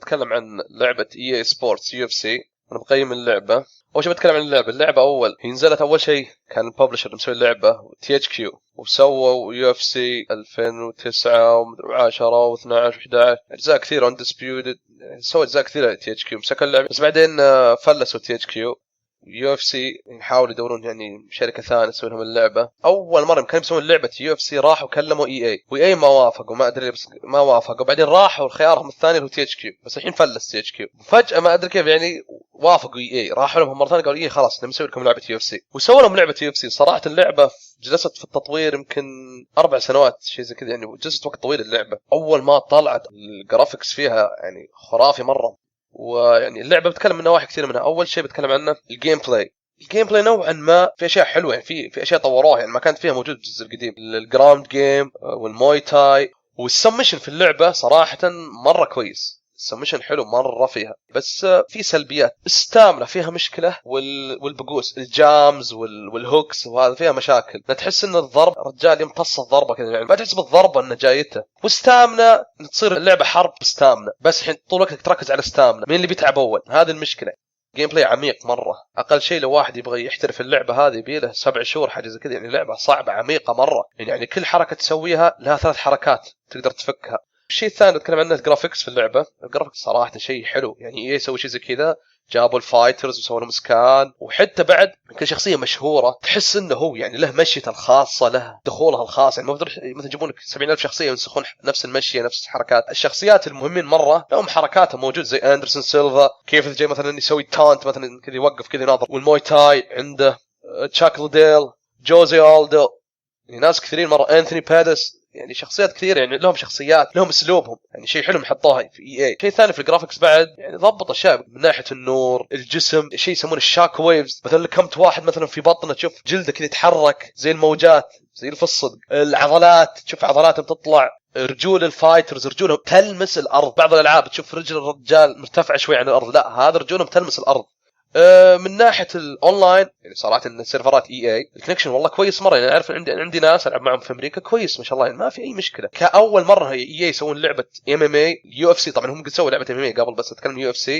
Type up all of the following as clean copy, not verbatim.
بتكلم عن لعبة EA Sports UFC. أنا بقيم اللعبة. أول شيء بتكلم عن اللعبة أول هي نزلت أول شيء كان الببلشر مسوي اللعبة THQ، وسووا UFC 2009 و10 و12 و11 أجزاء كثيرة Undisputed، سووا أجزاء كثيرة THQ مسكوا اللعبة، بس بعدين فلسوا THQ. UFC يحاولوا يدورون يعني شركة ثانية تسوي لهم اللعبة. أول مرة كانوا يسوون لعبة UFC راحوا كلموا EA وEA ما وافقوا، ما أدري بس ما وافقوا. بعدين راحوا خيارهم الثاني اللي هو THQ، بس الحين فلس THQ. وفجأة ما أدري كيف يعني وافقوا EA، راحوا لهم مرة ثانية قالوا EA خلاص نسوي لكم لعبة UFC، وسووا لهم لعبة UFC. صراحة اللعبة جلست في التطوير يمكن 4 سنوات شيء زي كذا، يعني جلست وقت طويل. اللعبة أول ما طلعت الجرافيكس فيها يعني خرافي مرة. ويعني اللعبه بتكلم من نواحي كثير منها. اول شيء بتكلم عنه الجيم بلاي نوعا ما في اشياء حلوه، يعني في اشياء طوروها يعني ما كانت فيها موجود بالجزء القديم. الجراوند جيم والموي تاي والسمشن في اللعبه صراحه مره كويس. السمشن حلو مرة فيها، بس في سلبيات. استامنا فيها مشكلة، والبقوس الجامز والهوكس وهذا فيها مشاكل. تحس ان الضرب رجال يمتص الضربة كذا، يعني ما تحس بالضربة ان جايته. واستامنا تصير اللعبة حرب استامنا، بس الحين طول وقتك تركز على استامنا، مين اللي بيتعب اول؟ هذه المشكلة. جيم بلاي عميق مرة. اقل شيء لو واحد يبغى يحترف اللعبة هذه بيله 7 شهور حاجة زي كذا، يعني لعبة صعبة عميقة مرة. يعني كل حركة تسويها لها 3 حركات تقدر تفكها. الشيء الثاني نتكلم عنه الجرافيكس في اللعبة. الجرافيكس صراحة شيء حلو، يعني ايه يسوي شيء زي كذا، جابوا الفايترز وسووا لهم سكان، وحتى بعد كل شخصية مشهورة تحس انه هو يعني له مشيته الخاصة، له دخولها الخاص. يعني ما تقدر مثلا يجيبون لك 70,000 شخصية ينسخون نفس المشية نفس الحركات. الشخصيات المهمين مرة لهم حركاتهم موجود، زي اندرسون سيلفا كيف جاي مثلا يسوي تانت مثلا كذا يوقف كذا يناظر، والموي تاي عنده تشاك لوديل، جوزي ألدو، يعني ناس كثيرين مرة، أنثوني بادس، يعني شخصيات كثير، يعني لهم شخصيات لهم اسلوبهم، يعني شيء حلو حطوها في EA. شيء ثاني في الجرافيكس بعد يعني ضبط اشياء من ناحيه النور، الجسم، شيء يسمونه الشاك ويفز. مثلا كمت واحد مثلا في بطنه تشوف جلده كذا يتحرك زي الموجات زي في الصدق. العضلات تشوف عضلاتهم تطلع، رجول الفايترز رجولهم تلمس الارض. بعض الالعاب تشوف رجل الرجال مرتفعه شوي عن الارض، لا هذا رجولهم تلمس الارض. من ناحيه الاونلاين يعني صراحه ان السيرفرات EA الكونكشن والله كويس مره. يعني اعرف عندي ناس العب معهم في امريكا كويس ما شاء الله، يعني ما في اي مشكله. كاول مره EA يسوون لعبه MMA UFC، طبعا هم قد سووا لعبه MMA قبل بس اتكلم UFC،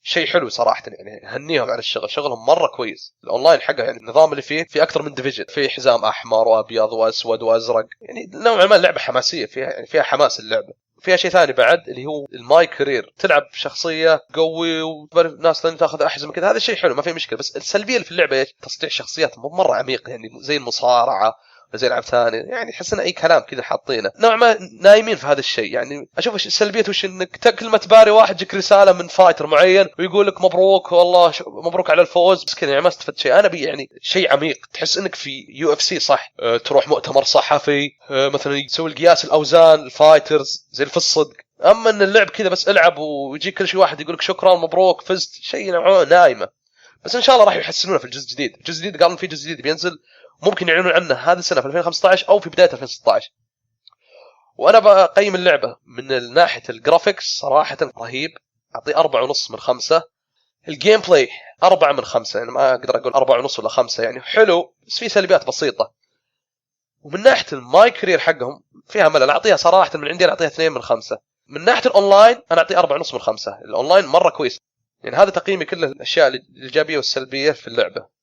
شيء حلو صراحه. يعني هنيهم على الشغل، شغلهم مره كويس. الاونلاين حقه يعني النظام اللي فيه في اكثر من ديفيجن، في حزام احمر وابيض واسود وازرق، يعني نوعا ما اللعبه حماسيه، فيها يعني فيها حماس اللعبه. فيها شيء ثاني بعد اللي هو الماي كارير، تلعب شخصيه قوي وناس ثانيه تاخذ احزمه كذا، هذا شيء حلو ما في مشكله. بس السلبيه اللي في اللعبه ايش؟ تصنيع شخصيات مره عميق، يعني زي المصارعه زي العاب ثانيه، يعني تحس ان اي كلام كذا حاطينه، نوع ما نايمين في هذا الشيء. يعني اشوف السلبيه وش انك كل ما تباري واحد يجيك رساله من فايتر معين ويقول لك مبروك والله مبروك على الفوز، بس كذا يعني ما استفدت شيء. انا يعني شيء عميق، تحس انك في UFC صح. تروح مؤتمر صحفي، مثلا يسوي القياس الاوزان الفايترز زي في الصدق. اما ان اللعب كذا بس العب ويجيك كل شيء واحد يقول لك شكرا مبروك فزت، شيء نوعا نايمه. بس ان شاء الله راح يحسنونه في الجزء الجديد. الجزء الجديد قالوا في جزء جديد بينزل، ممكن يعلنون عنه هذه السنه في 2015 او في بدايه 2016. وانا بقيم اللعبه من ناحيه الجرافيكس صراحه رهيب، اعطيه 4.5 من 5. الجيم بلاي 4 من 5، يعني ما اقدر اقول 4.5 ولا 5، يعني حلو بس في سلبيات بسيطه. ومن ناحيه الماي كارير حقهم فيها ملل، اعطيها صراحه من عندي، اعطيها 2 من 5. من ناحيه الاونلاين انا اعطيه 4.5 من 5. الاونلاين مره كويس. يعني هذا تقييمي كل الاشياء الايجابيه والسلبيه في اللعبه.